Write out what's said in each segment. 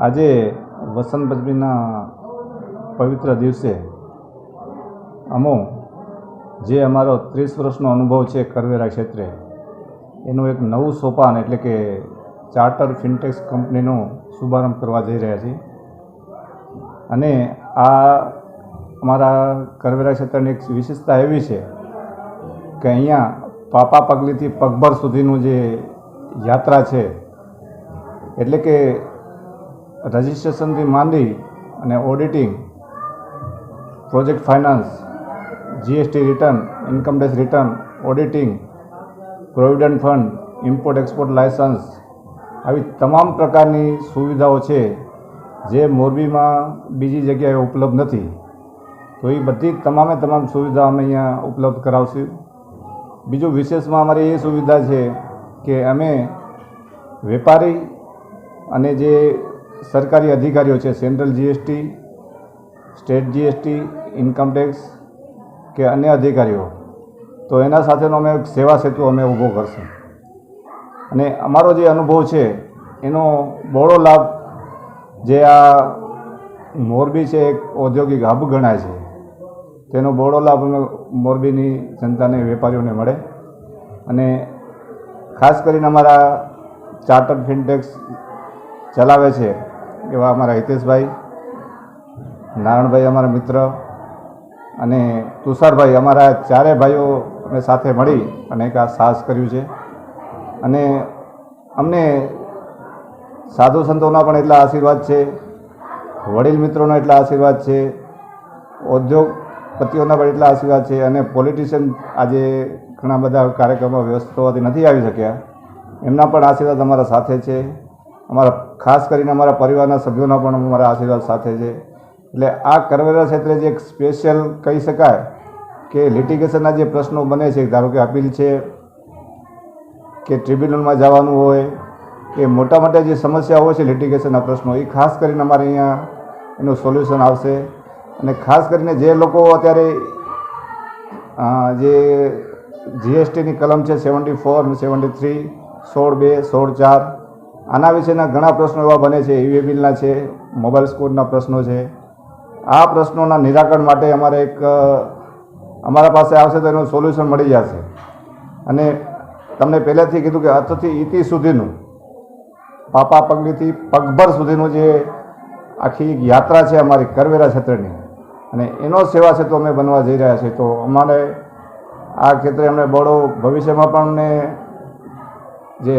આજે વસંત પંચમીના પવિત્ર દિવસે જે અમારો 30 વર્ષનો અનુભવ છે કરવેરા ક્ષેત્રે, એનું એક નવું સોપાન એટલે કે ચાર્ટર ફિનટેક્સ કંપનીનો શુભારંભ કરવા જઈ રહ્યા છીએ. અને આ અમારા કરવેરા ક્ષેત્રની એક વિશેષતા એવી છે કે અહીંયા પાપા પગલીથી પગભર સુધીનું જે યાત્રા છે, એટલે કે રજિસ્ટ્રેશનથી માંડી અને auditing, project finance, GST return, income tax return, auditing, provident fund, import export licence, આવી તમામ પ્રકારની સુવિધાઓ છે જે મોરબીમાં બીજી જગ્યાએ ઉપલબ્ધ નથી. તો એ બધી તમામે તમામ સુવિધા અમે અહીંયા ઉપલબ્ધ કરાવશું. બીજું વિશેષમાં અમારી એ સુવિધા છે કે અમે વેપારી અને જે સરકારી અધિકારીઓ છે, central GST, state GST, income tax કે અન્ય અધિકારીઓ, તો એના સાથેનો અમે સેવા સેતુ અમે ઊભો કરશું. અને અમારો જે અનુભવ છે એનો બહોળો લાભ જે આ મોરબી છે એક ઔદ્યોગિક હબ ગણાય છે, તેનો બહોળો લાભ અમે મોરબીની જનતાને, વેપારીઓને મળે. અને ખાસ કરીને અમારા ચાર્ટર ફિનટેક્સ ચલાવે છે એવા અમારા હિતેશભાઈ, નારાયણભાઈ અમારા મિત્ર, અને તુષારભાઈ, અમારા ચારે ભાઈઓ અમે સાથે મળી અને એક આ સાહસ કર્યું છે. અને અમને સાધુ સંતોના પણ એટલા આશીર્વાદ છે, વડીલ મિત્રોના એટલા આશીર્વાદ છે, ઉદ્યોગપતિઓના પણ એટલા આશીર્વાદ છે, અને પોલિટિશિયન આજે ઘણા બધા કાર્યક્રમો વ્યસ્ત હોવાથી નથી આવી શક્યા, એમના પણ આશીર્વાદ અમારા સાથે છે. અમારા ખાસ કરીને અમારા પરિવારના સભ્યોના પણ અમારા આશીર્વાદ સાથે છે. એટલે આ કરવેરા ક્ષેત્રે જે એક સ્પેશિયલ કહી શકાય કે લિટિગેશનના જે પ્રશ્નો બને છે, ધારો કે અપીલ છે કે ટ્રિબ્યુનલમાં જવાનું હોય કે મોટા મોટા જે સમસ્યા હોય છે લિટિગેશનના પ્રશ્નો, એ ખાસ કરીને અમારે અહીંયા એનું સોલ્યુશન આવશે. અને ખાસ કરીને જે લોકો અત્યારે જે જીએસટીની કલમ છે 74 અને 73, 16(2), 16(4), આના વિશેના ઘણા પ્રશ્નો એવા બને છે, ઈ-વે બિલના છે, મોબાઈલ સ્કોરના પ્રશ્નો છે. આ પ્રશ્નોના નિરાકરણ માટે અમારા પાસે આવશે તો એનું સોલ્યુશન મળી જશે. અને તમને પહેલેથી કીધું કે અતથી ઇતિ સુધીનું, પાપા પગલીથી પગભર સુધીનું જે આખી યાત્રા છે અમારી કરવેરા ક્ષેત્રની, અને એનો સેવા સેતુ અમે બનવા જઈ રહ્યા છીએ. તો અમારે આ ક્ષેત્રે અમને બહોળો ભવિષ્યમાં પણ અમને જે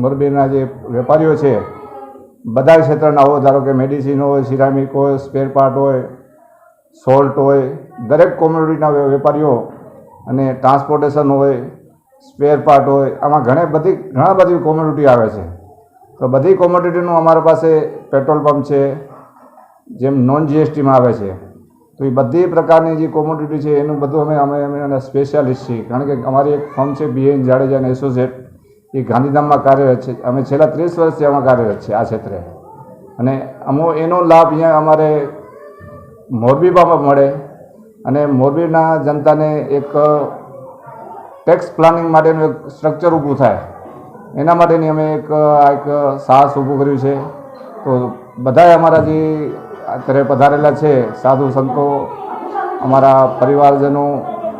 મોરબીના જે વેપારીઓ છે બધા ક્ષેત્રના હોય, ધારો કે મેડિસિન હોય, સિરામિક હોય, સ્પેર પાર્ટ હોય, સોલ્ટ હોય, દરેક કોમ્યુનિટીના વેપારીઓ, અને ટ્રાન્સપોર્ટેશન હોય, સ્પેર પાર્ટ હોય, આમાં ઘણા બધી કોમ્યુનિટી આવે છે. તો બધી કોમ્યુનિટીનું અમારા પાસે પેટ્રોલ પંપ છે, જેમ નોન જીએસટીમાં આવે છે. તો એ બધી પ્રકારની જે કોમ્યુનિટી છે એનું બધું અમે સ્પેશિયાલિસ્ટ છીએ. કારણ કે અમારી એક ફર્મ છે BN જાડેજા અને એસોસિએટ, એ ગાંધીધામમાં કાર્યરત છે. અમે છેલ્લા 30 વર્ષથી આમાં કાર્યરત છે આ ક્ષેત્રે. અને એનો લાભ અહીંયા અમારે મોરબીમાં મળે, અને મોરબીના જનતાને એક ટેક્સ પ્લાનિંગ માટેનું એક સ્ટ્રક્ચર ઊભું થાય, એના માટેની અમે એક સાહસ ઊભું કર્યું છે. તો બધાએ અમારા જે અત્યારે પધારેલા છે સાધુ સંતો, અમારા પરિવારજનો,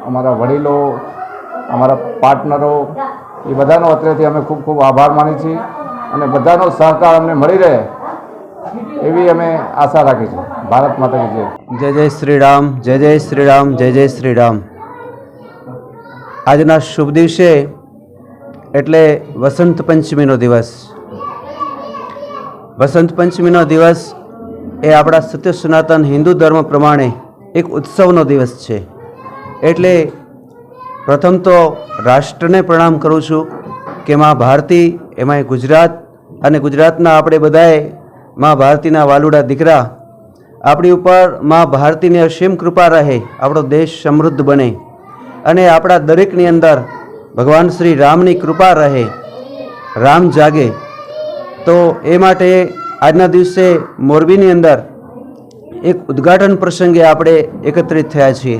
અમારા વડીલો, અમારા પાર્ટનરો, એ બધાનો અત્રેથી અમે ખૂબ ખૂબ આભાર માની છીએ. અને બધાનો સહકાર અમને મળી રહે એવી અમે આશા રાખી છે. ભારત માતા કી જય. જય જય શ્રી રામ, જય જય શ્રી રામ, જય જય શ્રી રામ. આજના શુભ દિવસે એટલે વસંત પંચમીનો દિવસ. વસંત પંચમીનો દિવસ એ આપણા સત્ય સનાતન હિન્દુ ધર્મ પ્રમાણે એક ઉત્સવનો દિવસ છે. એટલે પ્રથમ તો રાષ્ટ્રને પ્રણામ કરું છું કે મા ભારતી, એમાંય ગુજરાત, અને ગુજરાતના આપણે બધાએ મા ભારતીના વાલુડા દીકરા, આપણી ઉપર મા ભારતીની અસીમ કૃપા રહે, આપણો દેશ સમૃદ્ધ બને, અને આપણા દરેકની અંદર ભગવાન શ્રી રામની કૃપા રહે, રામ જાગે. તો એ માટે આજના દિવસે મોરબીની અંદર એક ઉદ્ઘાટન પ્રસંગે આપણે એકત્રિત થયા છીએ.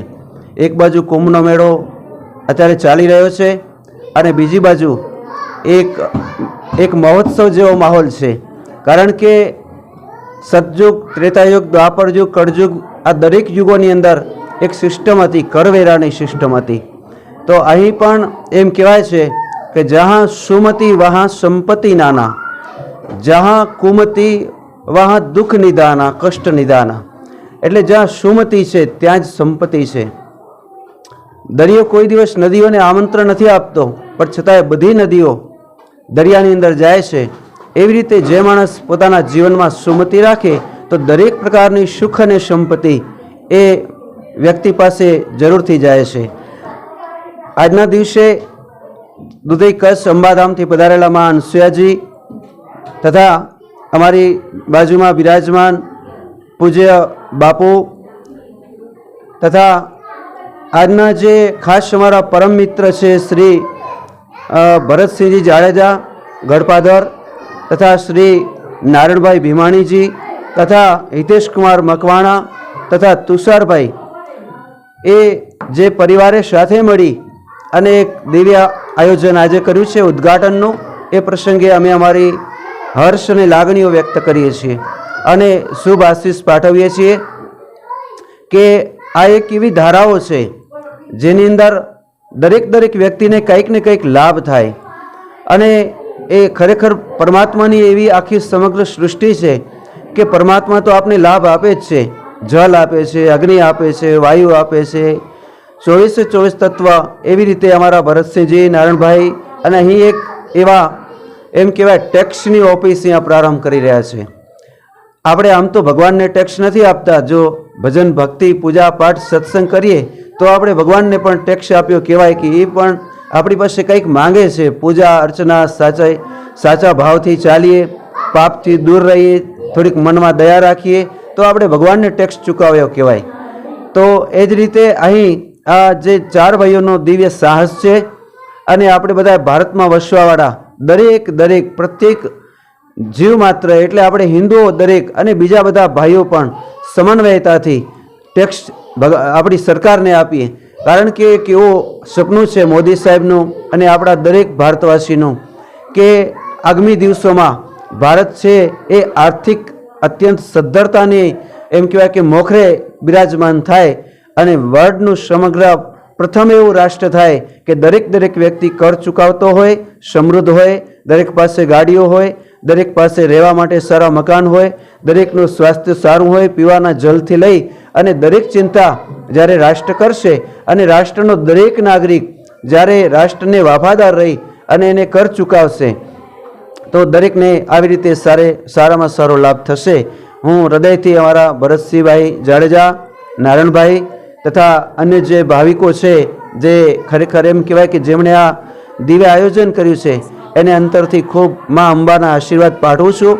એક બાજુ કુંભનો મેળો અત્યારે ચાલી રહ્યો છે, અને બીજી બાજુ એક મહોત્સવ જેવો માહોલ છે. કારણ કે સતયુગ, ત્રેતાયુગ, દ્વાપરયુગ, કળયુગ આ દરેક યુગોની અંદર એક સિસ્ટમ હતી, કરવેરાની સિસ્ટમ હતી. તો અહીં પણ એમ કહેવાય છે કે જहाँ સુમતિ વहाँ સંપત્તિ નાના, જहाँ કુમતિ વहाँ દુઃખ નિદાના, કષ્ટ નિદાના. એટલે જ્યાં સુમતિ છે ત્યાં જ સંપત્તિ છે. દરિયો કોઈ દિવસ નદીઓને આમંત્રણ નથી આપતો, પણ છતાંય બધી નદીઓ દરિયાની અંદર જાય છે. એવી રીતે જે માણસ પોતાના જીવનમાં સુમતિ રાખે તો દરેક પ્રકારની સુખ અને સંપત્તિ એ વ્યક્તિ પાસે જરૂરથી જાય છે. આજના દિવસે દુધઈ કચ્છ અંબાધામથી પધારેલા મા અનસુયાજી તથા અમારી બાજુમાં બિરાજમાન પૂજ્ય બાપુ તથા આજના જે ખાસ અમારા પરમ મિત્ર છે શ્રી ભરતસિંહજી જાડેજા ગઢપાદર તથા શ્રી નારણભાઈ ભીમાણીજી તથા હિતેશકુમાર મકવાણા તથા તુષારભાઈ, એ જે પરિવારે સાથે મળી અને એક દિવ્ય આયોજન આજે કર્યું છે ઉદ્ઘાટનનું, એ પ્રસંગે અમે અમારી હર્ષ અને લાગણીઓ વ્યક્ત કરીએ છીએ અને શુભ આશીષ પાઠવીએ છીએ કે આ એક એવી ધારાઓ છે જેની અંદર દરેક વ્યક્તિને કંઈક ને કંઈક લાભ થાય. અને એ ખરેખર પરમાત્માની એવી આખી સમગ્ર સૃષ્ટિ છે કે પરમાત્મા તો આપને લાભ આપે જ છે. જલ આપે છે, અગ્નિ આપે છે, વાયુ આપે છે, 24 તત્વ. એવી રીતે અમારા ભરતસિંહજી, નારણભાઈ અને અહીં એક એવા એમ કહેવાય ટેક્સની ઓફિસ અહીંયા પ્રારંભ કરી રહ્યા છે. આપણે આમ તો ભગવાનને ટેક્સ નથી આપતા. જો ભજન, ભક્તિ, પૂજા પાઠ, સત્સંગ કરીએ તો આપણે ભગવાનને પણ ટેક્સ આપ્યો કહેવાય કે એ પણ આપણી પાસે કંઈક માંગે છે. પૂજા અર્ચના સાચા ભાવથી ચાલીએ, પાપથી દૂર રહીએ, થોડીક મનમાં દયા રાખીએ તો આપણે ભગવાનને ટેક્સ ચૂકવ્યો કહેવાય. તો એ જ રીતે અહીં આ જે 4 ભાઈઓનો દિવ્ય સાહસ છે અને આપણે બધા ભારતમાં વસવાવાળા દરેક પ્રત્યેક જીવ માત્ર એટલે આપણે હિન્દુઓ દરેક અને બીજા બધા ભાઈઓ પણ સમન્વયતાથી ટેક્સ આપણી સરકારને આપીએ. કારણ કે એક એવું સપનું છે મોદી સાહેબનું અને આપણા દરેક ભારતવાસીનું કે આગામી દિવસોમાં ભારત છે એ આર્થિક અત્યંત સદ્ધરતાની એમ કહેવાય કે મોખરે બિરાજમાન થાય અને વર્લ્ડનું સમગ્ર પ્રથમ એવું રાષ્ટ્ર થાય કે દરેક વ્યક્તિ કર ચૂકવતો હોય, સમૃદ્ધ હોય, દરેક પાસે ગાડીઓ હોય, દરેક પાસે રહેવા માટે સારા મકાન હોય, દરેકનું સ્વાસ્થ્ય સારું હોય, પીવાના જલથી લઈ અને દરેક ચિંતા જ્યારે રાષ્ટ્ર કરશે અને રાષ્ટ્રનો દરેક નાગરિક જ્યારે રાષ્ટ્રને વફાદાર રહી અને એને કર ચૂકવશે તો દરેકને આવી રીતે સારામાં સારો લાભ થશે. હું હૃદયથી અમારા ભરતસિંહભાઈ જાડેજા, નારણભાઈ તથા અન્ય જે ભાવિકો છે જે ખરેખર એમ કહેવાય કે જેમણે આ દિવ્ય આયોજન કર્યું છે એને અંતરથી ખૂબ મા અંબાના આશીર્વાદ પાઠવું છું.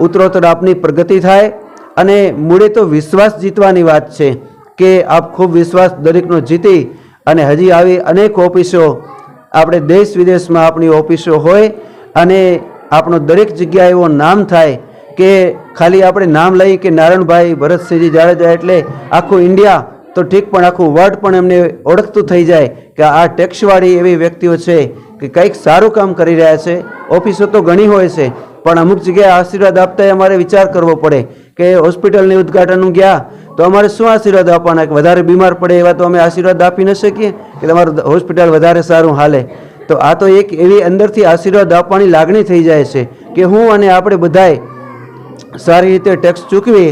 ઉત્તરોત્તર આપની પ્રગતિ થાય અને મૂળે તો વિશ્વાસ જીતવાની વાત છે કે આપ ખૂબ વિશ્વાસ દરેકનો જીતી અને હજી આવી અનેક ઓફિસો આપણે દેશ વિદેશમાં આપણી ઓફિસો હોય અને આપણો દરેક જગ્યાએ એવો નામ થાય કે ખાલી આપણે નામ લઈ કે નારણભાઈ ભરતસિંહજી જાડેજા એટલે આખું ઇન્ડિયા તો ઠીક પણ આખું વર્લ્ડ પણ એમને ઓળખતું થઈ જાય કે આ ટેક્સવાળી એવી વ્યક્તિઓ છે કે કંઈક સારું કામ કરી રહ્યા છે. ઓફિસો તો ઘણી હોય છે પણ અમુક જગ્યાએ આશીર્વાદ આપતા અમારે વિચાર કરવો પડે કે હોસ્પિટલની ઉદ્ઘાટન ગયા તો અમારે શું આશીર્વાદ આપવાના કે વધારે બીમાર પડે એવા તો અમે આશીર્વાદ આપી ન શકીએ કે તમારું હોસ્પિટલ વધારે સારું હાલે. તો આ તો એક એવી અંદરથી આશીર્વાદ આપવાની લાગણી થઈ જાય છે કે હું અને આપણે બધાએ સારી રીતે ટેક્સ ચૂકવી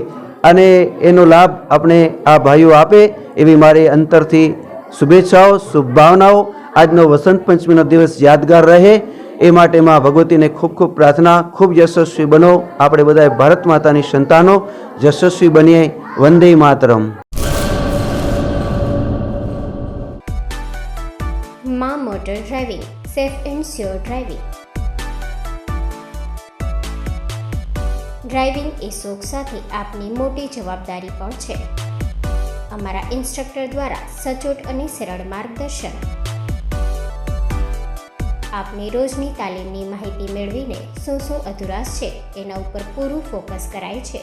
અને એનો લાભ આપણે આ ભાઈઓ આપે એવી મારી અંતરથી શુભેચ્છાઓ, શુભભાવનાઓ. આજનો વસંત પંચમીનો દિવસ યાદગાર રહે એ માટે માં ભગવતીને ખૂબ પ્રાર્થના. ખૂબ યશસ્વી બનો. આપણે બધા ભારત માતાની સંતાનો યશસ્વી બનીએ. વંદે માતરમ. માં motor driving, safe and sure driving. Driving એ શોખ સાથે આપની મોટી જવાબદારી પણ છે. અમારા ઇન્સ્ટ્રક્ટર દ્વારા સચોટ અને સરળ માર્ગદર્શન. આપની રોજની તાલીમની માહિતી મેળવીને શું અધુરાશ છે એના ઉપર પૂરું ફોકસ કરાય છે.